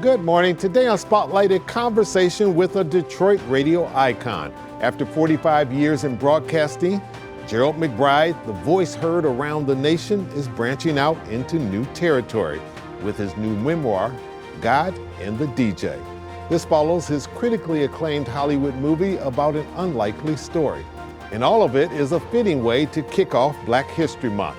Good morning. Today on Spotlight, a conversation with a Detroit radio icon. After 45 years in broadcasting, Gerald McBride, the voice heard around the nation, is branching out into new territory with his new memoir, God and the DJ. This follows his critically acclaimed Hollywood movie about an unlikely story. And all of it is a fitting way to kick off Black History Month.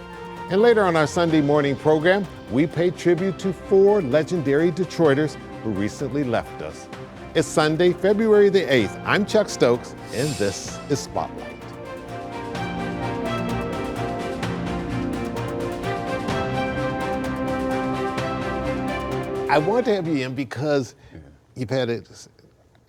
And later on our Sunday morning program, we pay tribute to 4 legendary Detroiters who recently left us. It's Sunday, February the 8th. I'm Chuck Stokes, and this is Spotlight. I want to have you in because you've had an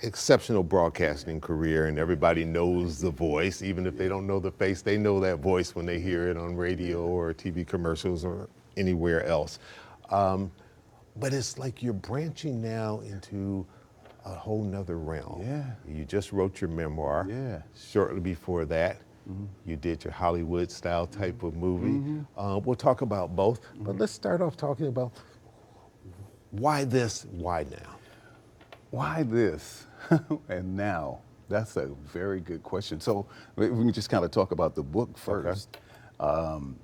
exceptional broadcasting career, and everybody knows the voice. Even if they don't know the face, they know that voice when they hear it on radio or TV commercials or anywhere else. But it's like you're branching now into a whole nother realm. Yeah. You just wrote your memoir. Yeah. Shortly before that, you did your Hollywood style type of movie. We'll talk about both, but let's start off talking about why this, why now? Why this and now? That's a very good question. So we can just kind of talk about the book first. Okay.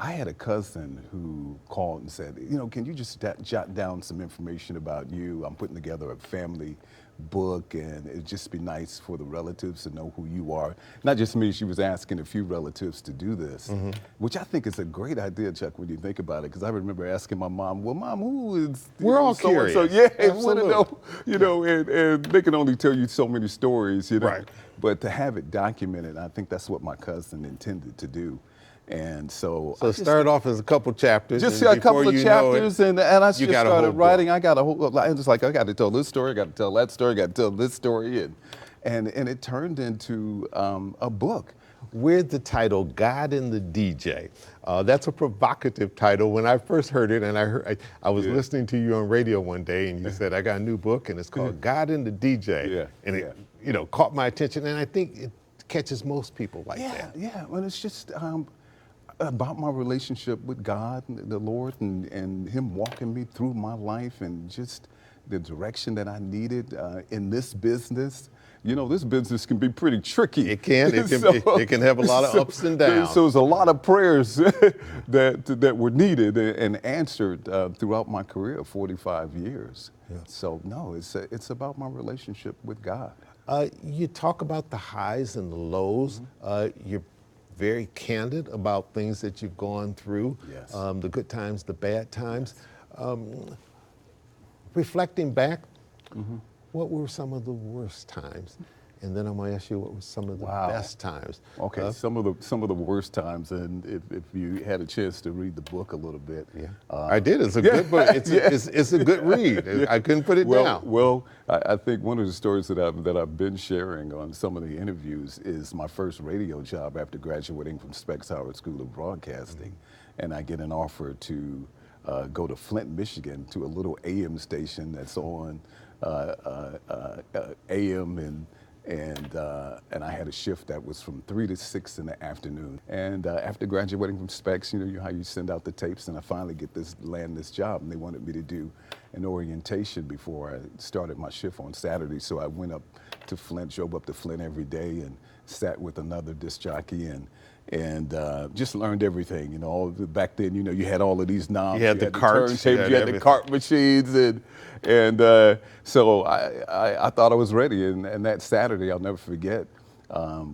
I had a cousin who called and said, can you just jot down some information about you? I'm putting together a family book, and it'd just be nice for the relatives to know who you are. Not just me, she was asking a few relatives to do this, which I think is a great idea, Chuck, when you think about it, because I remember asking my mom, well, Mom, who is... We're all curious. So yeah, I want to know, and they can only tell you so many stories, Right. But to have it documented, I think that's what my cousin intended to do. And so start off as a couple chapters. Just a couple of chapters, and I just started writing. I got a whole. I was like, I got to tell this story, I got to tell that story, I got to tell this story, and it turned into a book. With the title God and the DJ. That's a provocative title. When I first heard it, and I was listening to you on radio one day, and you said, I got a new book, and it's called God and the DJ. Yeah. And it caught my attention, and I think it catches most people like that. Yeah, and it's just about my relationship with God and the Lord, and Him walking me through my life, and just the direction that I needed in this business. This business can be pretty tricky. It can. It can have a lot of ups and downs. So there's a lot of prayers that were needed and answered throughout my career of 45 years. Yeah. So no, it's about my relationship with God. You talk about the highs and the lows. You're very candid about things that you've gone through. Yes. The good times, the bad times. Reflecting back, what were some of the worst times? And then I'm going to ask you what were some of the best times. Okay, some of the worst times, and if you had a chance to read the book a little bit. Yeah, I did. It's a good book. It's a good read. I couldn't put it down. Well, I think one of the stories that I've been sharing on some of the interviews is my first radio job after graduating from Specs Howard School of Broadcasting, and I get an offer to go to Flint, Michigan, to a little AM station that's on AM and I had a shift that was from 3 to 6 in the afternoon. And after graduating from Specs, how you send out the tapes, and I finally land this job, and they wanted me to do an orientation before I started my shift on Saturday. So I went up to Flint, drove up to Flint every day, and sat with another disc jockey and just learned everything. Back then, you had all of these knobs. You had the carts, you had the cart machines, and so I thought I was ready. And that Saturday, I'll never forget,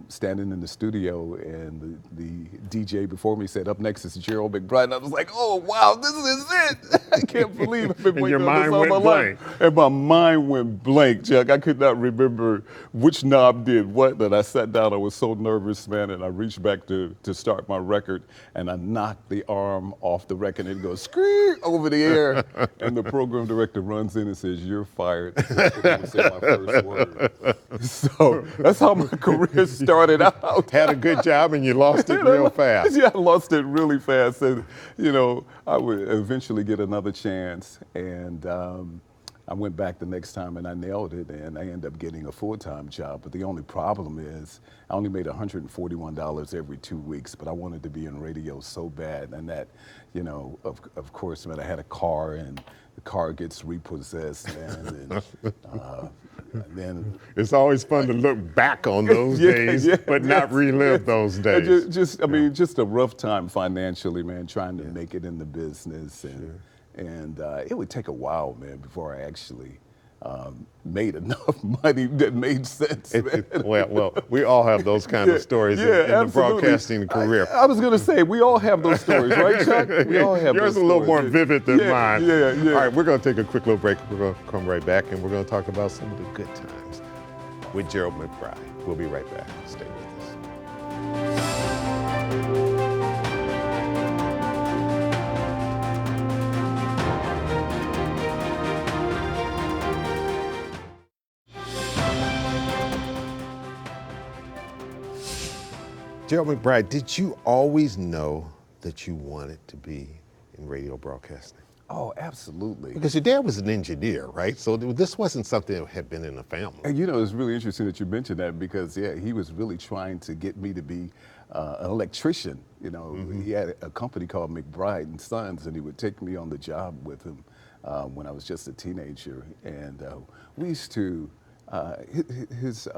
standing in the studio, and the DJ before me said, "Up next is Gerald McBride," and I was like, "Oh wow, this is it!" I can't believe I've been waiting on this all my life. And my mind went blank, Chuck. I could not remember which knob did what. That I sat down. I was so nervous, man, and I reached back to start my record, and I knocked the arm off the record, and it goes scream over the air, and the program director runs in and says, "You're fired." I couldn't even say my first word. So that's how my career started out. Had a good job and you lost it real fast. Yeah, I lost it really fast. And, I would eventually get another chance. And I went back the next time and I nailed it, and I ended up getting a full-time job. But the only problem is I only made $141 every 2 weeks, but I wanted to be in radio so bad. And that, you know, of course, man, I had a car, and the car gets repossessed, man. And then it's always fun to look back on those days, but not relive those days. I mean, just a rough time financially, man, trying to make it in the business. And it would take a while, man, before I actually made enough money that made sense. Well, we all have those kind of stories in the broadcasting career. I was going to say, we all have those stories, right, Chuck? We all have Yours those a little stories. more vivid than mine. Yeah. All right, we're going to take a quick little break. We're going to come right back, and we're going to talk about some of the good times with Gerald McBride. We'll be right back. Stay with us. Gerald McBride, did you always know that you wanted to be in radio broadcasting? Oh, absolutely. Because your dad was an engineer, right? So this wasn't something that had been in the family. And you know, it's really interesting that you mentioned that, because he was really trying to get me to be an electrician. You know, he had a company called McBride and Sons, and he would take me on the job with him when I was just a teenager. And we used to, his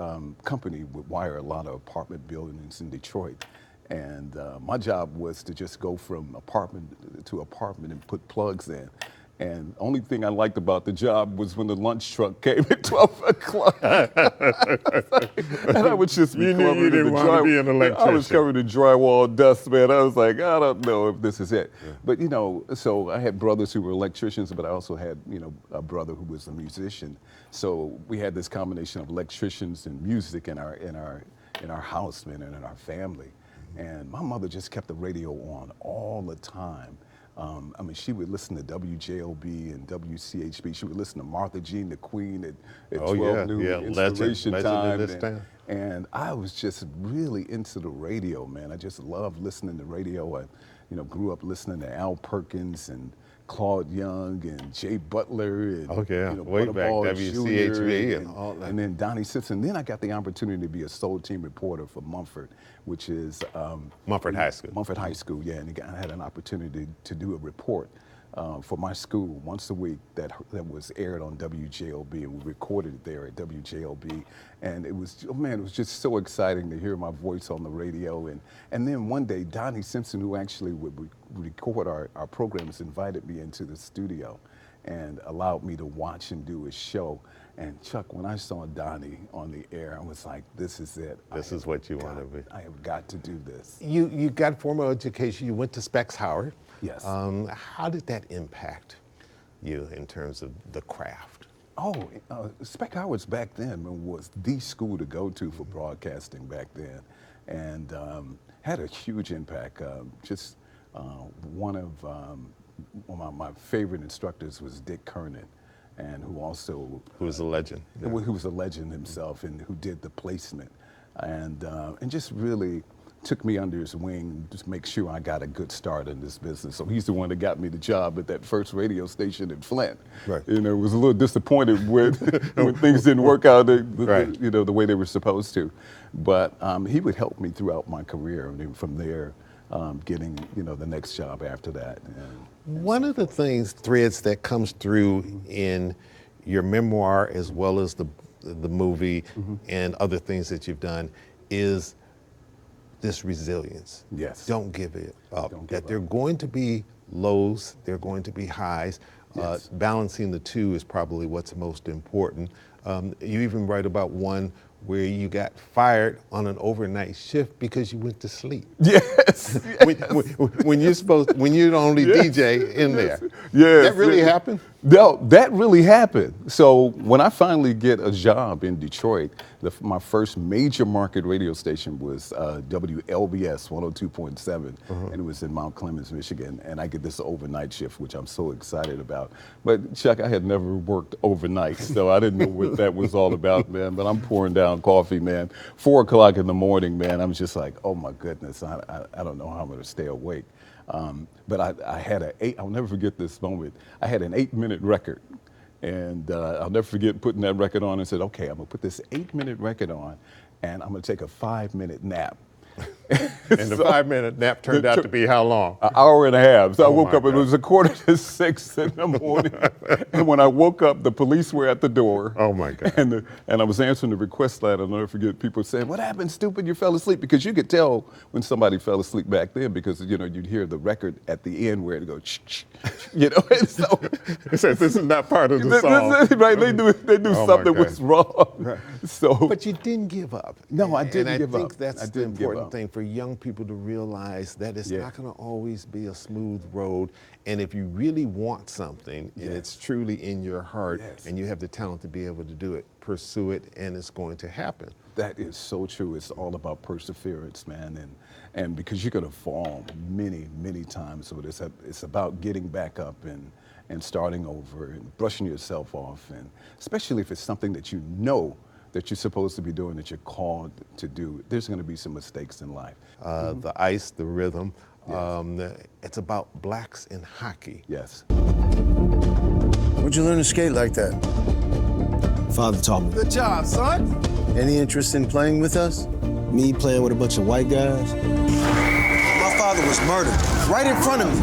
company would wire a lot of apartment buildings in Detroit. And my job was to just go from apartment to apartment and put plugs in. And the only thing I liked about the job was when the lunch truck came at 12 o'clock. And I would just be covered you didn't in want to be an electrician. I was covered in drywall dust, man. I was like, I don't know if this is it. Yeah. But, you know, so I had brothers who were electricians, but I also had, you know, a brother who was a musician. So we had this combination of electricians and music in our house, man, and in our family. And my mother just kept the radio on all the time. I mean, she would listen to WJLB and WCHB. She would listen to Martha Jean, the Queen, at 12 noon, Inspiration Time. And I was just really into the radio, man. I just loved listening to radio. I, you know, grew up listening to Al Perkins and Claude Young and Jay Butler and you know, way back, WCHB and all that. And then Donnie Simpson. Then I got the opportunity to be a soul team reporter for Mumford, which is Mumford High School. Mumford High School, yeah. And I had an opportunity to do a report for my school once a week that was aired on WJLB, and we recorded it there at WJLB. And it was, oh man, it was just so exciting to hear my voice on the radio. And then one day, Donnie Simpson, who actually would record our programs, invited me into the studio and allowed me to watch him do his show. And Chuck, when I saw Donnie on the air, I was like, this is it. This is what you want to be. I have got to do this. You got formal education. You went to Specs Howard. Yes. How did that impact you in terms of the craft? Oh, Spec Howard's back then was the school to go to for broadcasting back then, and had a huge impact. One of my favorite instructors was Dick Kernan, and who was a legend. Who was a legend himself, and who did the placement, and just really took me under his wing, just make sure I got a good start in this business. So he's the one that got me the job at that first radio station in Flint. Right. You know, was a little disappointed when things didn't work out, you know, the way they were supposed to. But he would help me throughout my career, and then from there, getting, you know, the next job after that. One of the threads that comes through in your memoir, as well as the movie and other things that you've done, is this resilience. Yes. Don't give it up. There are up. going to be lows, there are going to be highs. Yes. Balancing the two is probably what's most important. You even write about one where you got fired on an overnight shift because you went to sleep. Yes. When you're the only DJ in there. Yes. That really happened? No, that really happened. So when I finally get a job in Detroit, my first major market radio station was WLBS 102.7, and it was in Mount Clemens, Michigan. And I get this overnight shift, which I'm so excited about. But Chuck, I had never worked overnight, so I didn't know what that was all about, man. But I'm pouring down coffee, man. 4 o'clock in the morning, man. I'm just like, oh my goodness, I don't know how I'm going to stay awake. But I had I'll never forget this moment. I had an 8-minute record, And I'll never forget putting that record on and said, okay, I'm gonna put this 8-minute record on and I'm gonna take a 5-minute nap. And the 5-minute nap turned out to be how long? An hour and a half. So I woke up, God. it was 5:45 in the morning. And when I woke up, the police were at the door. Oh my God. And I was answering the request line. I'll never forget people saying, what happened, stupid? You fell asleep. Because you could tell when somebody fell asleep back then because, you know, you'd hear the record at the end where it go, you know. And so It says this is not part of the song. Right, they knew Oh something my God. was wrong. Right. So, But you didn't give up. No, I didn't and give up. I think that's I the didn't give important up. thing for young people to realize that it's not going to always be a smooth road. And if you really want something and it's truly in your heart and you have the talent to be able to do it, pursue it, and it's going to happen. that is so true. It's all about perseverance, man, and because you're gonna fall many, many times. So it's about getting back up and starting over and brushing yourself off, and especially if it's something that you know that you're supposed to be doing, that you're called to do. There's gonna be some mistakes in life. The ice, the rhythm. It's about blacks in hockey. Yes. Where'd you learn to skate like that? Father taught me. Good job, son. Any interest in playing with us? Me playing with a bunch of white guys. My father was murdered right in front of me.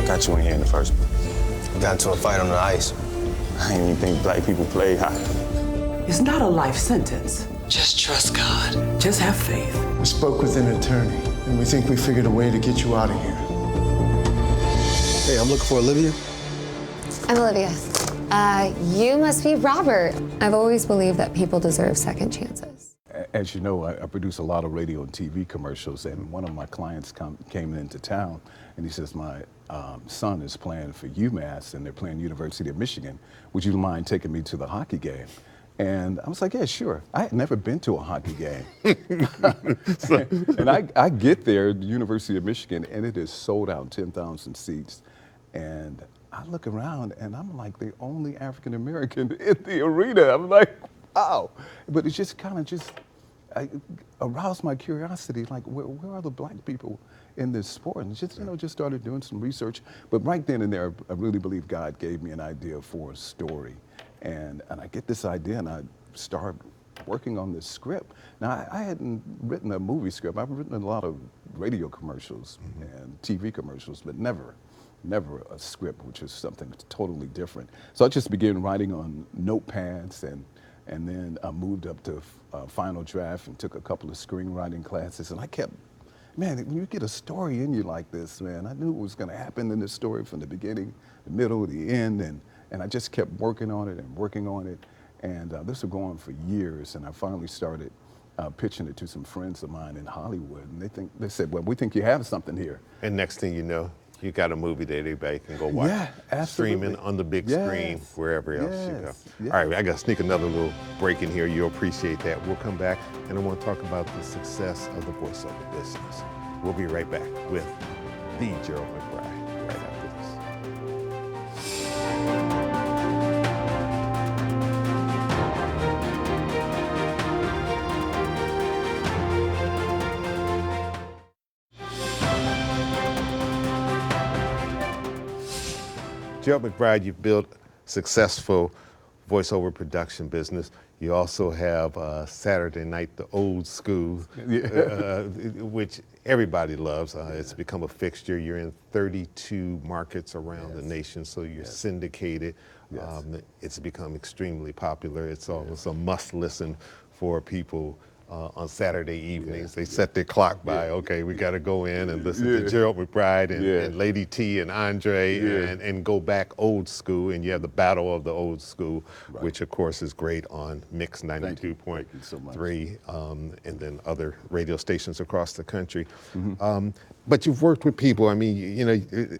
Got you in here in the first place. We got into a fight on the ice. I didn't even think black people play hockey. It's not a life sentence. Just trust God. Just have faith. We spoke with an attorney, and we think we figured a way to get you out of here. Hey, I'm looking for Olivia. I'm Olivia. You must be Robert. I've always believed that people deserve second chances. As you know, I produce a lot of radio and TV commercials, and one of my clients came into town, and he says, my son is playing for UMass, and they're playing University of Michigan. Would you mind taking me to the hockey game? And I was like, yeah, sure. I had never been to a hockey game. And I get there at the University of Michigan, and it is sold out, 10,000 seats. And I look around, and I'm like the only African-American in the arena. I'm like, wow. But it just kind of aroused my curiosity, like, where are the black people in this sport? And just started doing some research. But right then and there, I really believe God gave me an idea for a story. And I get this idea, and I start working on this script. Now, I hadn't written a movie script. I've written a lot of radio commercials and TV commercials, but never a script, which is something totally different. So I just began writing on notepads, and then I moved up to final draft and took a couple of screenwriting classes. And I kept, man, when you get a story in you like this, man, I knew what was going to happen in this story from the beginning, the middle, the end, and I just kept working on it and working on it. And this was going for years, and I finally started pitching it to some friends of mine in Hollywood. And they said, well, we think you have something here. And next thing you know, you got a movie that everybody can go watch. Yeah, absolutely. Streaming on the big screen, wherever else you go. Yes. All right, I got to sneak another little break in here. You'll appreciate that. We'll come back, and I want to talk about the success of the voiceover business. We'll be right back with the Gerald McBride right after this. Gerald McBride, you've built a successful voiceover production business. You also have Saturday Night, the old school, which everybody loves. It's become a fixture. You're in 32 markets around the nation, so you're syndicated. It's become extremely popular. It's almost a must listen for people. On Saturday evenings, they set their clock by, okay, we got to go in and listen to Gerald McBride and Lady T and Andre and go back old school. And you have the Battle of the Old School, which of course is great on Mix 92.3 and then other radio stations across the country. But you've worked with people, I mean,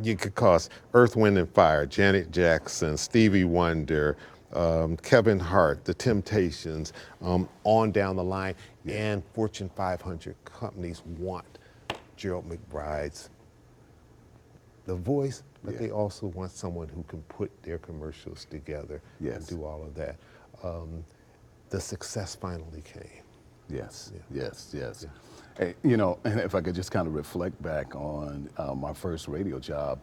you could cause Earth, Wind and Fire, Janet Jackson, Stevie Wonder, Kevin Hart, The Temptations, on down the line, and Fortune 500 companies want Gerald McBride's the voice, but they also want someone who can put their commercials together and do all of that. The success finally came. Yes. You know, and if I could just kind of reflect back on my first radio job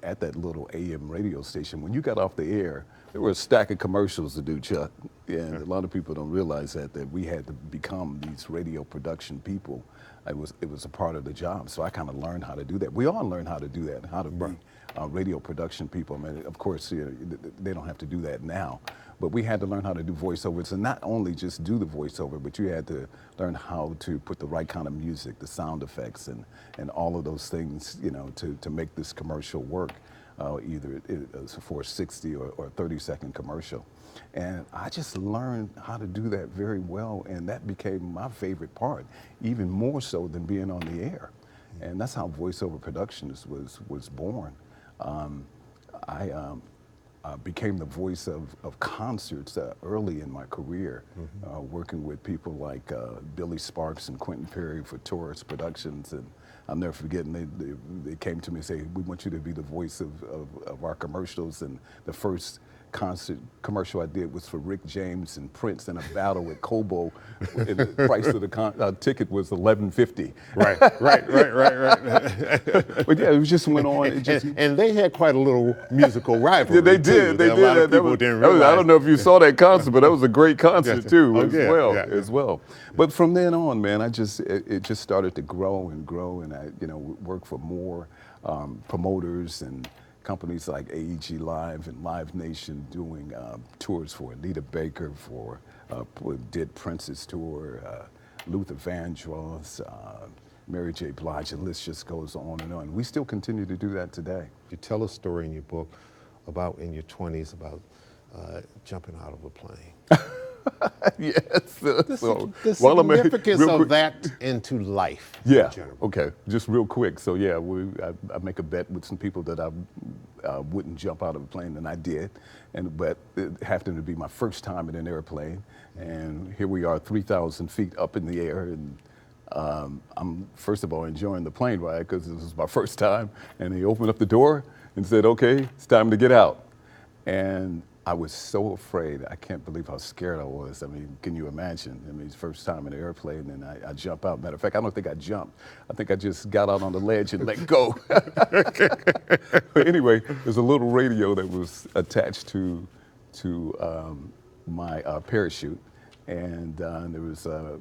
at that little AM radio station, when you got off the air, there were a stack of commercials to do, Chuck. And a lot of people don't realize that we had to become these radio production people. It was a part of the job. So I kind of learned how to do that. We all learned how to do that, how to be radio production people. I mean, of course, you know, they don't have to do that now. But we had to learn how to do voiceovers, and not only just do the voiceover, but you had to learn how to put the right kind of music, the sound effects, and all of those things, you know, to make this commercial work, either for a 60 or 30-second commercial. And I just learned how to do that very well, and that became my favorite part, even more so than being on the air. And that's how voiceover production was born. I became the voice of concerts early in my career, working with people like Billy Sparks and Quentin Perry for Taurus Productions. And I'll never forget, and they came to me and say, we want you to be the voice of our commercials. And the first concert commercial I did was for Rick James and Prince in a battle with Kobo, and the price of the ticket was $11.50. Right. But yeah, it just went on. And they had quite a little musical rivalry. Yeah, they did. Too. A lot of people didn't realize. I don't know if you saw that concert, but that was a great concert too, as well. Yeah. But from then on, man, it just started to grow and grow, and I, you know, worked for more promoters and companies like AEG Live and Live Nation, doing tours for Anita Baker, did Prince's tour, Luther Vandross, Mary J. Blige, the list just goes on and on. We still continue to do that today. You tell a story in your book about in your 20s about jumping out of a plane. Yes. The significance of that into life. Yeah. In general. Okay. Just real quick. So yeah, I make a bet with some people that I wouldn't jump out of a plane, and I did. But it happened to be my first time in an airplane, and here we are, 3,000 feet up in the air, and I'm first of all enjoying the plane ride because this was my first time. And he opened up the door and said, "Okay, it's time to get out." And I was so afraid. I can't believe how scared I was. I mean, can you imagine? I mean, it's first time in an airplane, and I jump out. Matter of fact, I don't think I jumped. I think I just got out on the ledge and let go. But anyway, there's a little radio that was attached to my parachute, and there was a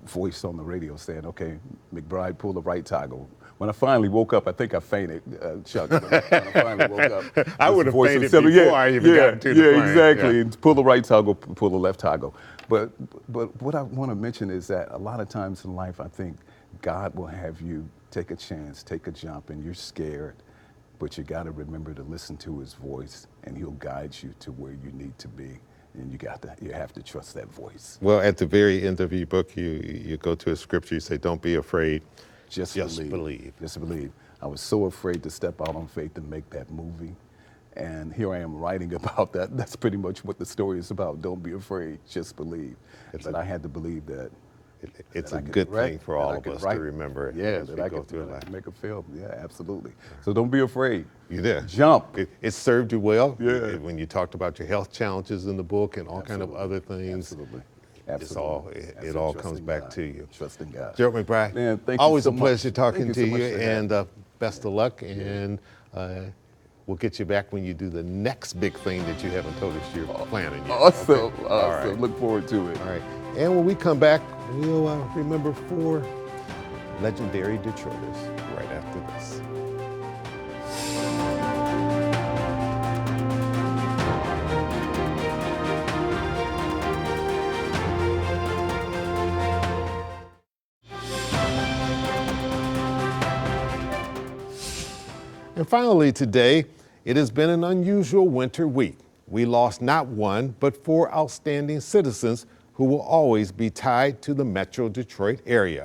voice on the radio saying, "Okay, McBride, pull the right toggle." When I finally woke up, I think I fainted, Chuck. When I finally woke up, I would have fainted before I even got into the plane. Yeah, exactly. Yeah. Pull the right toggle, pull the left toggle. But what I want to mention is that a lot of times in life, I think God will have you take a chance, take a jump, and you're scared, but you got to remember to listen to His voice, and He'll guide you to where you need to be. And you have to trust that voice. Well, at the very end of your book, you go to a scripture. You say, "Don't be afraid. Just believe. Just believe." I was so afraid to step out on faith and make that movie. And here I am writing about that. That's pretty much what the story is about. Don't be afraid, just believe. But I had to believe that. It's a good thing for all of us to remember. Yeah, that I could make a film. Yeah, absolutely. So don't be afraid. You did. Jump. It served you well. Yeah. When you talked about your health challenges in the book and all kind of other things. Absolutely. It all comes back to you. Trusting God. Gerald McBride, man, thank you always so a pleasure talking to you, and best of luck. And we'll get you back when you do the next big thing that you haven't told us you're planning yet. Awesome. Okay. All right. Look forward to it. All right. And when we come back, we'll remember 4 legendary Detroiters right after this. And finally today, it has been an unusual winter week. We lost not 1, but 4 outstanding citizens who will always be tied to the Metro Detroit area.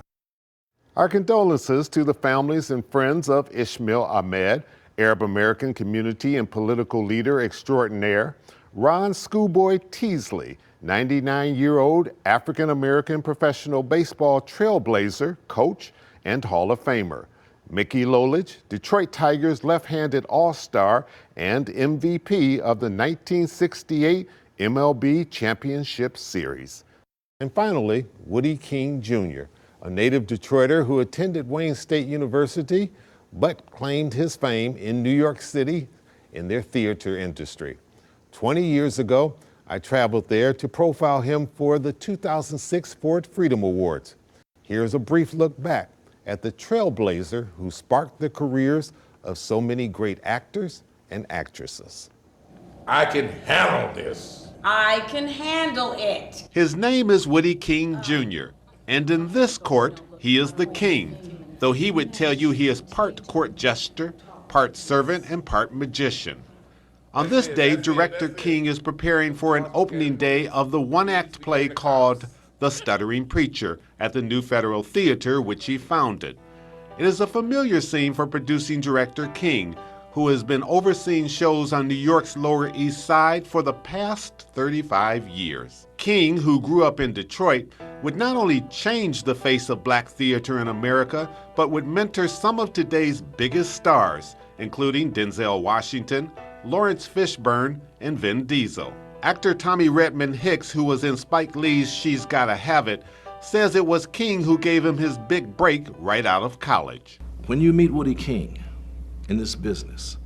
Our condolences to the families and friends of Ishmael Ahmed, Arab American community and political leader extraordinaire, Ron Schoolboy Teasley, 99-year-old African American professional baseball trailblazer, coach, and Hall of Famer. Mickey Lolich, Detroit Tigers left-handed all-star and MVP of the 1968 MLB Championship Series. And finally, Woody King Jr., a native Detroiter who attended Wayne State University, but claimed his fame in New York City in their theater industry. 20 years ago, I traveled there to profile him for the 2006 Ford Freedom Awards. Here's a brief look back at the trailblazer who sparked the careers of so many great actors and actresses. I can handle this. I can handle it. His name is Woody King Jr., and in this court, he is the king, though he would tell you he is part court jester, part servant, and part magician. On this day, Director King is preparing for an opening day of the one-act play called The Stuttering Preacher at the New Federal Theater, which he founded. It is a familiar scene for producing Director King, who has been overseeing shows on New York's Lower East Side for the past 35 years. King, who grew up in Detroit, would not only change the face of black theater in America, but would mentor some of today's biggest stars, including Denzel Washington, Lawrence Fishburne, and Vin Diesel. Actor Tommy Redmond Hicks, who was in Spike Lee's She's Gotta Have It, says it was King who gave him his big break right out of college. When you meet Woody King in this business,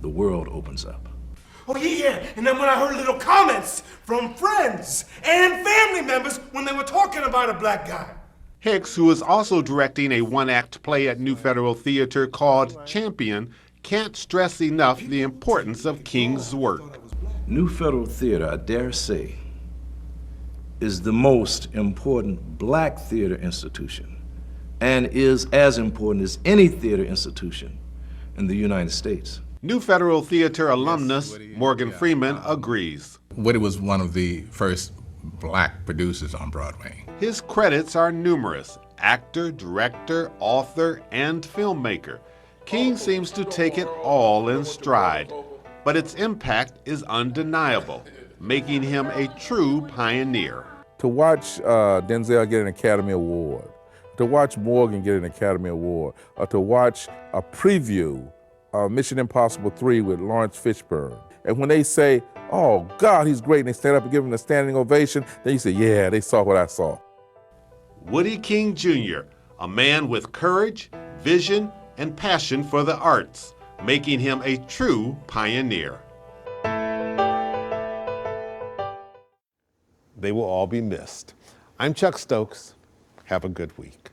the world opens up. Oh, yeah. And then when I heard little comments from friends and family members when they were talking about a black guy. Hicks, who is also directing a one-act play at New Federal Theater called Champion, can't stress enough the importance of King's work. New Federal Theater, I dare say, is the most important black theater institution and is as important as any theater institution in the United States. New Federal Theater alumnus Morgan Freeman agrees. Woody was one of the first black producers on Broadway. His credits are numerous: actor, director, author, and filmmaker. King seems to take it all in stride, but its impact is undeniable, making him a true pioneer. To watch Denzel get an Academy Award, to watch Morgan get an Academy Award, or to watch a preview of Mission Impossible 3 with Lawrence Fishburne, and when they say, "Oh God, he's great," and they stand up and give him a standing ovation, then you say, "Yeah, they saw what I saw." Woody King Jr., a man with courage, vision, and passion for the arts, making him a true pioneer. They will all be missed. I'm Chuck Stokes. Have a good week.